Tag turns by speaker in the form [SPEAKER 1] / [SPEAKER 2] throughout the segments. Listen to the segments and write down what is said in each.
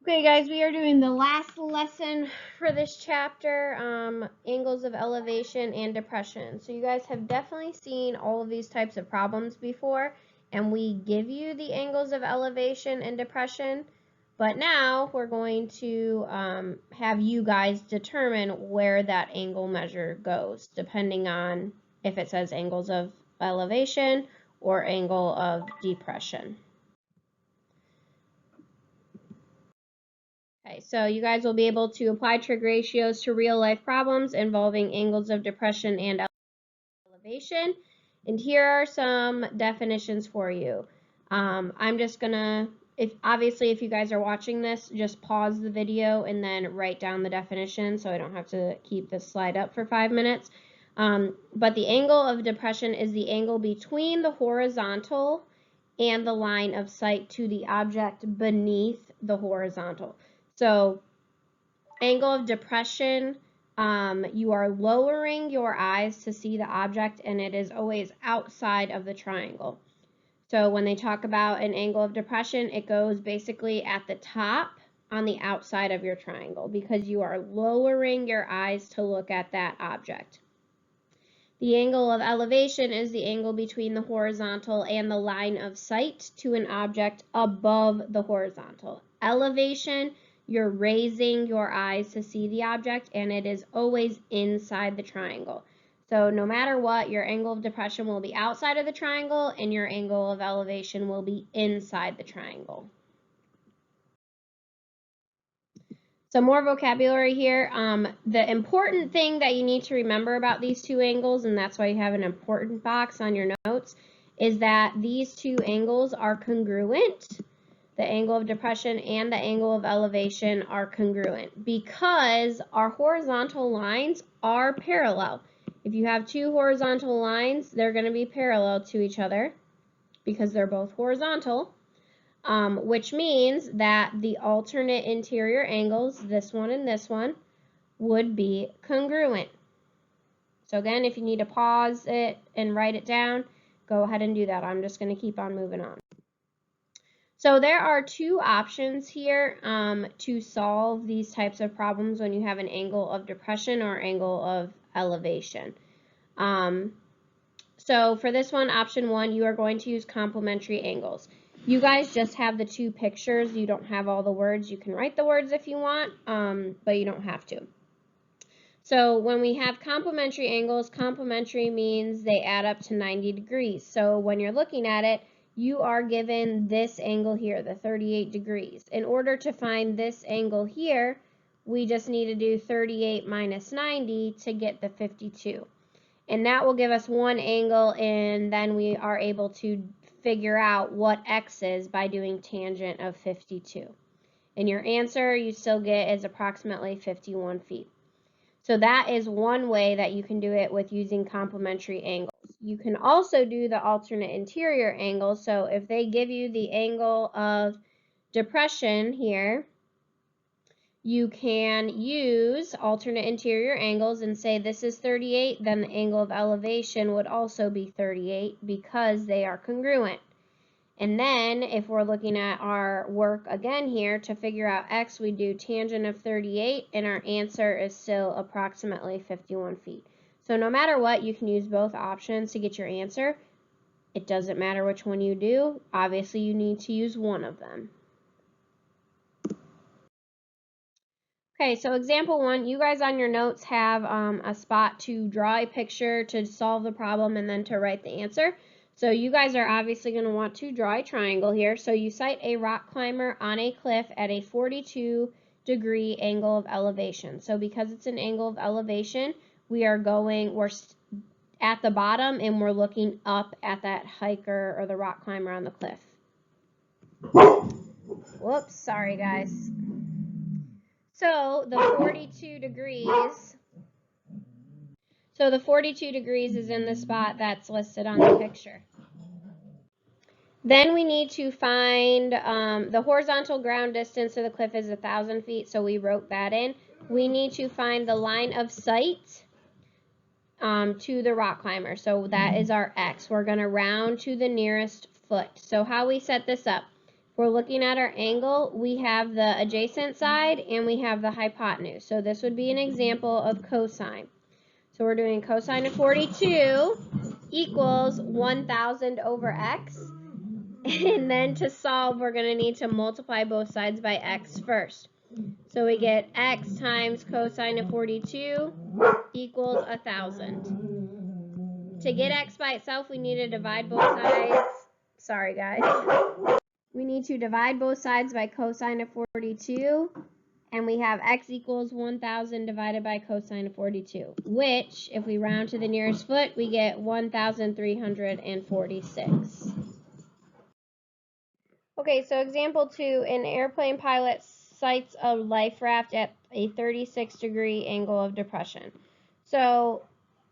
[SPEAKER 1] Okay, guys, we are doing the last lesson for this chapter, angles of elevation and depression. So you guys have definitely seen all of these types of problems before, and we give you the angles of elevation and depression, but now we're going to have you guys determine where that angle measure goes, depending on if it says angles of elevation or angle of depression. Okay, so you guys will be able to apply trig ratios to real life problems involving angles of depression and elevation. And here are some definitions for you. I'm just gonna, if you guys are watching this, just pause the video and then write down the definition so I don't have to keep this slide up for 5 minutes. But the angle of depression is the angle between the horizontal and the line of sight to the object beneath the horizontal. So angle of depression, you are lowering your eyes to see the object, and it is always outside of the triangle. So when they talk about an angle of depression, it goes basically at the top on the outside of your triangle because you are lowering your eyes to look at that object. The angle of elevation is the angle between the horizontal and the line of sight to an object above the horizontal. Elevation, you're raising your eyes to see the object, and it is always inside the triangle. So no matter what, your angle of depression will be outside of the triangle, and your angle of elevation will be inside the triangle. Some more vocabulary here. The important thing that you need to remember about these two angles, and that's why you have an important box on your notes, is that these two angles are congruent. The angle of depression and the angle of elevation are congruent because our horizontal lines are parallel. If you have two horizontal lines, they're going to be parallel to each other because they're both horizontal. Which means that the alternate interior angles, this one and this one, would be congruent. So again, if you need to pause it and write it down, go ahead and do that. I'm just going to keep on moving on. So there are two options here to solve these types of problems when you have an angle of depression or angle of elevation. So for this one, option one, you are going to use complementary angles. You guys just have the two pictures. You don't have all the words. You can write the words if you want, but you don't have to. So when we have complementary angles, complementary means they add up to 90 degrees. So when you're looking at it, you are given this angle here, the 38 degrees. In order to find this angle here, we just need to do 38 minus 90 to get the 52. And that will give us one angle, and then we are able to figure out what x is by doing tangent of 52. And your answer you still get is approximately 51 feet. So that is one way that you can do it with using complementary angles. You can also do the alternate interior angle. So if they give you the angle of depression here, you can use alternate interior angles and say this is 38, then the angle of elevation would also be 38 because they are congruent. And then if we're looking at our work again here to figure out x, we do tangent of 38 and our answer is still approximately 51 feet. So no matter what, you can use both options to get your answer. It doesn't matter which one you do. Obviously, you need to use one of them. Okay, so example one, you guys on your notes have a spot to draw a picture to solve the problem and then to write the answer. So you guys are obviously going to want to draw a triangle here. So you cite a rock climber on a cliff at a 42-degree angle of elevation. So because it's an angle of elevation, we're at the bottom and we're looking up at that hiker or the rock climber on the cliff. Whoops, sorry guys. So the 42 degrees is in the spot that's listed on the picture. Then we need to find the horizontal ground distance to the cliff is 1,000 feet, so we wrote that in. We need to find the line of sight to the rock climber, so that is our x. We're going to round to the nearest foot. So how we set this up? we're looking at our angle, we have the adjacent side and we have the hypotenuse. So this would be an example of cosine. So we're doing cosine of 42 equals 1,000 over x. And then to solve, we're going to need to multiply both sides by x first. So we get x times cosine of 42 equals 1,000. To get x by itself, we need to divide both sides. Sorry, guys. We need to divide both sides by cosine of 42. And we have x equals 1,000 divided by cosine of 42, which, if we round to the nearest foot, we get 1,346. Okay, so example 2, an airplane pilot sights a life raft at a 36-degree angle of depression. So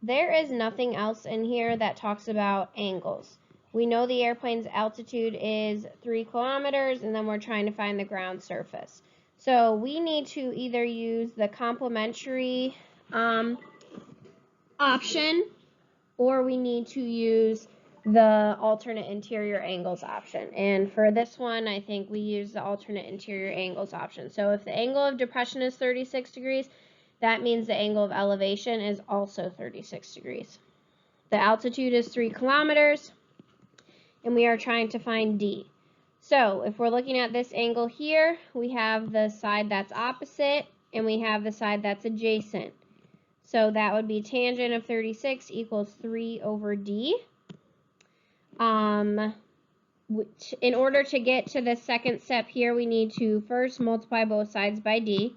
[SPEAKER 1] there is nothing else in here that talks about angles. We know the airplane's altitude is 3 kilometers, and then we're trying to find the ground surface. So we need to either use the complementary option, or we need to use the alternate interior angles option. And for this one, I think we use the alternate interior angles option. So if the angle of depression is 36 degrees, that means the angle of elevation is also 36 degrees. The altitude is 3 kilometers, and we are trying to find D. So if we're looking at this angle here, we have the side that's opposite, and we have the side that's adjacent. So that would be tangent of 36 equals 3 over D. Which, in order to get to the second step here, we need to first multiply both sides by D.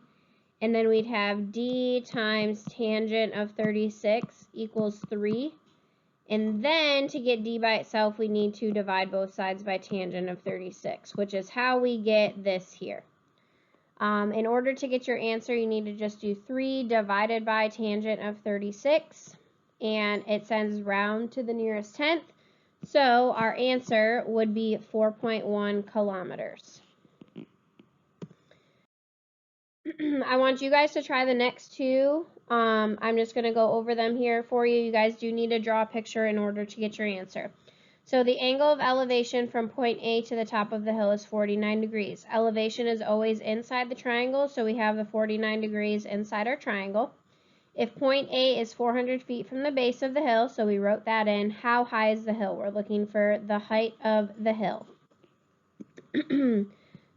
[SPEAKER 1] And then we'd have D times tangent of 36 equals 3. And then to get D by itself, we need to divide both sides by tangent of 36, which is how we get this here. In order to get your answer, you need to just do 3 divided by tangent of 36, and it sends round to the nearest tenth. So our answer would be 4.1 kilometers. I want you guys to try the next two. I'm just going to go over them here for you. You guys do need to draw a picture in order to get your answer. So the angle of elevation from point A to the top of the hill is 49 degrees. Elevation is always inside the triangle, so we have the 49 degrees inside our triangle. If point A is 400 feet from the base of the hill, so we wrote that in, how high is the hill? We're looking for the height of the hill.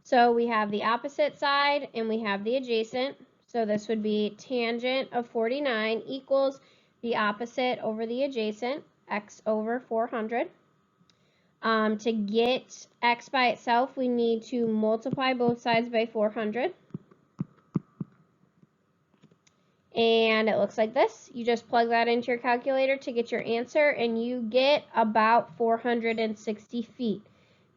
[SPEAKER 1] So we have the opposite side and we have the adjacent. So this would be tangent of 49 equals the opposite over the adjacent, x over 400. To get x by itself, we need to multiply both sides by 400. And it looks like this. You just plug that into your calculator to get your answer, and you get about 460 feet.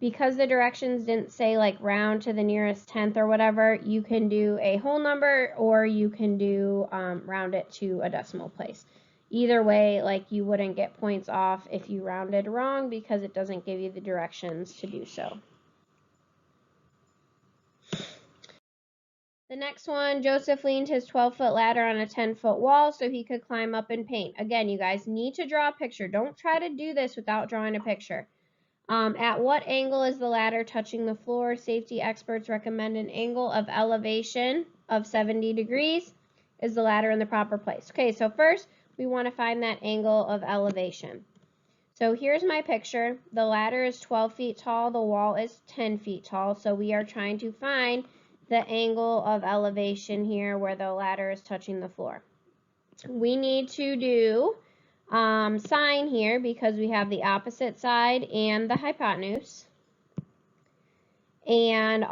[SPEAKER 1] Because the directions didn't say like round to the nearest tenth or whatever, you can do a whole number or you can do round it to a decimal place. Either way, like, you wouldn't get points off if you rounded wrong because it doesn't give you the directions to do so. The next one, Joseph leaned his 12-foot ladder on a 10-foot wall so he could climb up and paint. Again, you guys need to draw a picture. Don't try to do this without drawing a picture. At what angle is the ladder touching the floor? Safety experts recommend an angle of elevation of 70 degrees. Is the ladder in the proper place? Okay, so first we want to find that angle of elevation. So here's my picture. The ladder is 12 feet tall. The wall is 10 feet tall. So we are trying to find the angle of elevation here where the ladder is touching the floor. We need to do sine here because we have the opposite side and the hypotenuse. And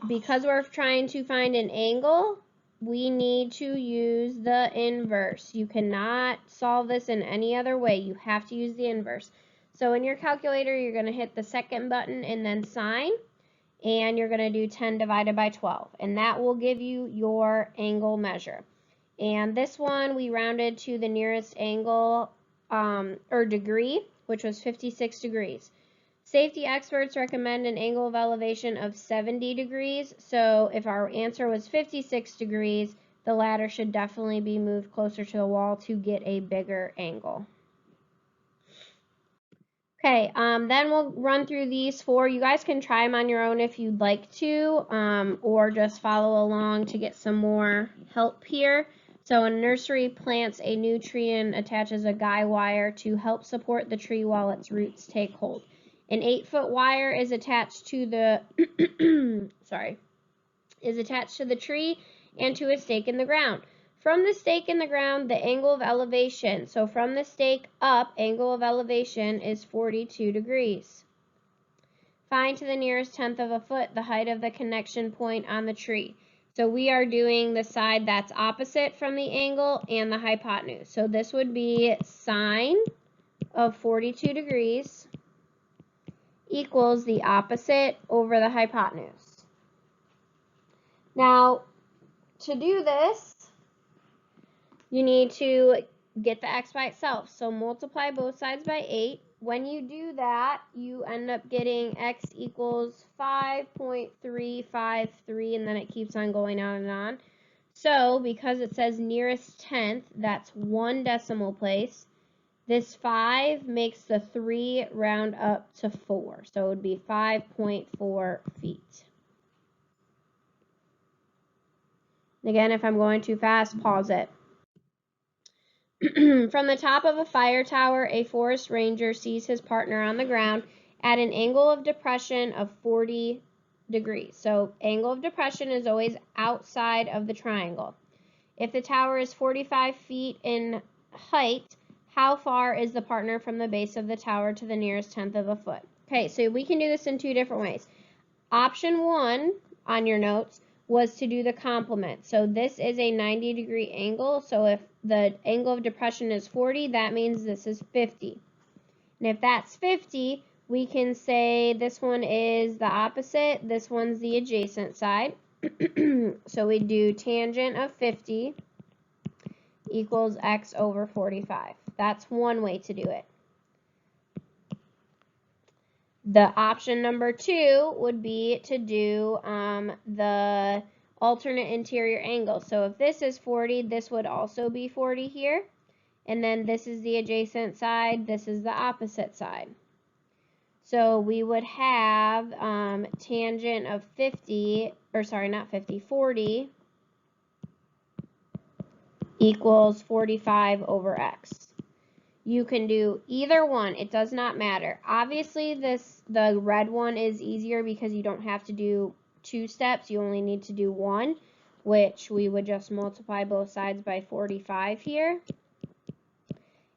[SPEAKER 1] because we're trying to find an angle, we need to use the inverse. You cannot solve this in any other way. You have to use the inverse. So in your calculator, you're going to hit the second button and then sine. And you're going to do 10 divided by 12. And that will give you your angle measure. And this one, we rounded to the nearest angle or degree, which was 56 degrees. Safety experts recommend an angle of elevation of 70 degrees. So if our answer was 56 degrees, the ladder should definitely be moved closer to the wall to get a bigger angle. Okay, then we'll run through these 4. You guys can try them on your own if you'd like to, or just follow along to get some more help here. So a nursery plants a new tree and attaches a guy wire to help support the tree while its roots take hold. An 8-foot wire is attached to the attached to the tree and to a stake in the ground. From the stake in the ground, the angle of elevation, so from the stake up, angle of elevation is 42 degrees. Find to the nearest tenth of a foot the height of the connection point on the tree. So we are doing the side that's opposite from the angle and the hypotenuse. So this would be sine of 42 degrees equals the opposite over the hypotenuse. Now, to do this, you need to get the x by itself. So multiply both sides by 8. When you do that, you end up getting x equals 5.353, and then it keeps on going on and on. So because it says nearest tenth, that's 1 decimal place. This 5 makes the 3 round up to 4. So it would be 5.4 feet. Again, if I'm going too fast, pause it. From the top of a fire tower, a forest ranger sees his partner on the ground at an angle of depression of 40 degrees. So angle of depression is always outside of the triangle. If the tower is 45 feet in height, how far is the partner from the base of the tower to the nearest tenth of a foot? Okay, so we can do this in 2 different ways. Option 1 on your notes was to do the complement. So this is a 90-degree angle. So if the angle of depression is 40, that means this is 50. And if that's 50, we can say this one is the opposite, this one's the adjacent side. So we do tangent of 50 equals x over 45. That's one way to do it. The option number 2 would be to do the alternate interior angle. So if this is 40, this would also be 40 here. And then this is the adjacent side, this is the opposite side. So we would have tangent of 40 equals 45 over x. You can do either one, it does not matter. Obviously the red one is easier because you don't have to do 2 steps, you only need to do 1, which we would just multiply both sides by 45 here.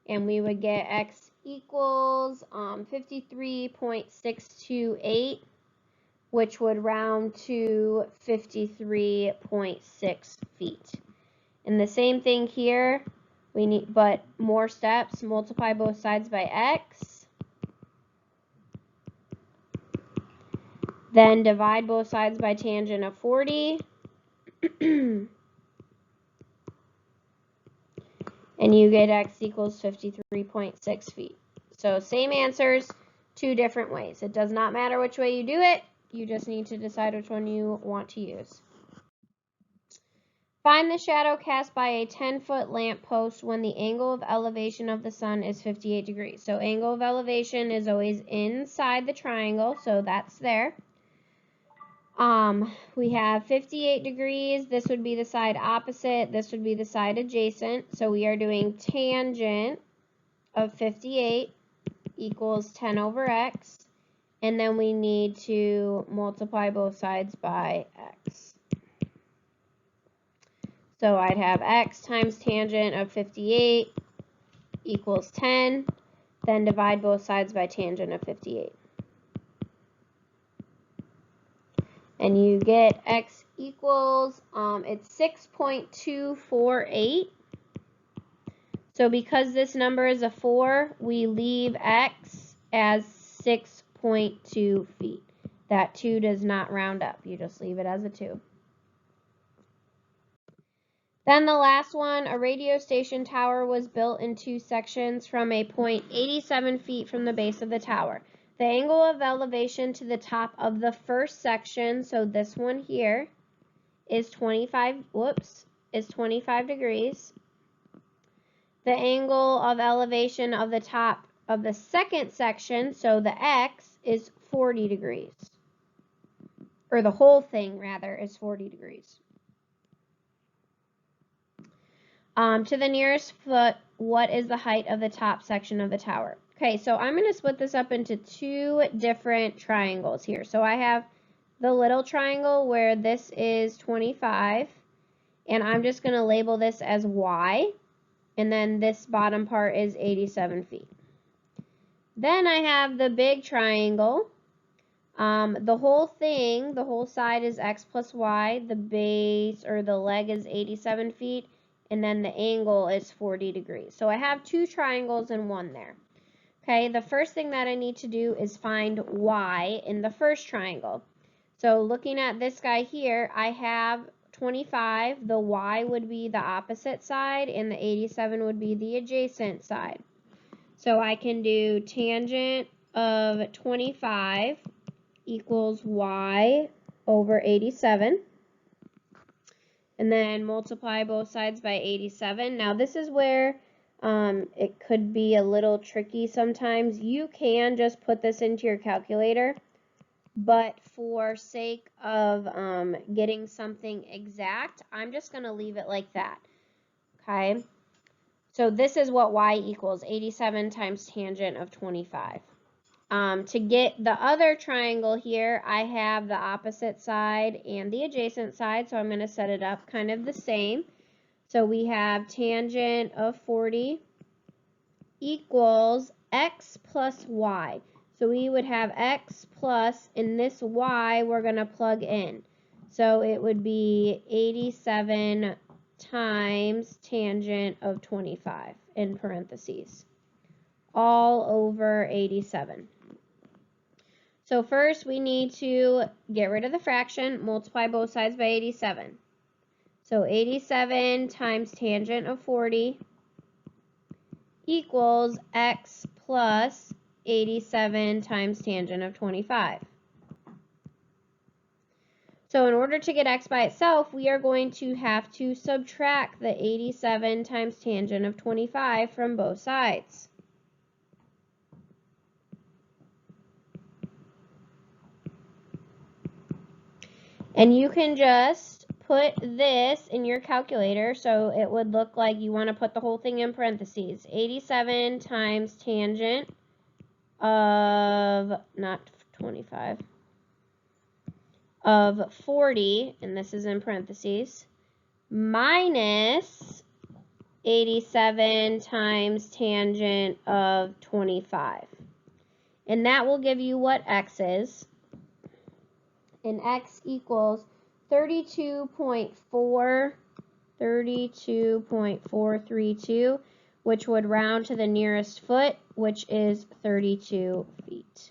[SPEAKER 1] And we would get x equals 53.628, which would round to 53.6 feet. And the same thing here. We need, but more steps, multiply both sides by x. Then divide both sides by tangent of 40. And you get x equals 53.6 feet. So same answers, 2 different ways. It does not matter which way you do it. You just need to decide which one you want to use. Find the shadow cast by a 10-foot lamp post when the angle of elevation of the sun is 58 degrees. So angle of elevation is always inside the triangle, so that's there. We have 58 degrees. This would be the side opposite. This would be the side adjacent. So we are doing tangent of 58 equals 10 over x. And then we need to multiply both sides by x. So I'd have x times tangent of 58 equals 10. Then divide both sides by tangent of 58. And you get x equals, it's 6.248. So because this number is a 4, we leave x as 6.2 feet. That 2 does not round up. You just leave it as a 2. Then the last one, a radio station tower was built in 2 sections from a point 87 feet from the base of the tower. The angle of elevation to the top of the first section, so this one here, is 25 degrees. The angle of elevation of the top of the second section, so the x, is 40 degrees. Or the whole thing, rather, is 40 degrees. To the nearest foot, what is the height of the top section of the tower? Okay, so I'm going to split this up into two different triangles here. So I have the little triangle where this is 25, and I'm just going to label this as y, and then this bottom part is 87 feet. Then I have the big triangle. The whole thing, the whole side is x plus y, the base or the leg is 87 feet, and then the angle is 40 degrees. So I have two triangles in one there. Okay, the first thing that I need to do is find y in the first triangle. So looking at this guy here, I have 25, the y would be the opposite side, and the 87 would be the adjacent side. So I can do tangent of 25 equals y over 87. And then multiply both sides by 87. Now this is where it could be a little tricky sometimes. You can just put this into your calculator, but for sake of getting something exact, I'm just going to leave it like that. Okay, so this is what y equals, 87 times tangent of 25. To get the other triangle here, I have the opposite side and the adjacent side, so I'm going to set it up kind of the same. So we have tangent of 40 equals x plus y. So we would have x plus, in this y, we're going to plug in. So it would be 87 times tangent of 25 in parentheses, all over 87. So first we need to get rid of the fraction, multiply both sides by 87. So 87 times tangent of 40 equals x plus 87 times tangent of 25. So in order to get x by itself, we are going to have to subtract the 87 times tangent of 25 from both sides. And you can just put this in your calculator, so it would look like you want to put the whole thing in parentheses. 87 times tangent of, not 25, of 40, and this is in parentheses, minus 87 times tangent of 25. And that will give you what x is. And x equals 32.432, which would round to the nearest foot, which is 32 feet.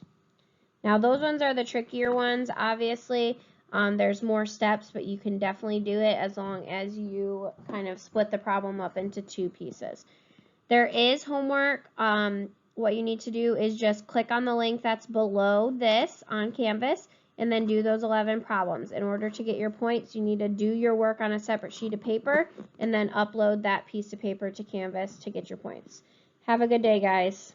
[SPEAKER 1] Now those ones are the trickier ones. Obviously, there's more steps, but you can definitely do it as long as you kind of split the problem up into two pieces. There is homework. What you need to do is just click on the link that's below this on Canvas, and then do those 11 problems. In order to get your points, you need to do your work on a separate sheet of paper and then upload that piece of paper to Canvas to get your points. Have a good day, guys.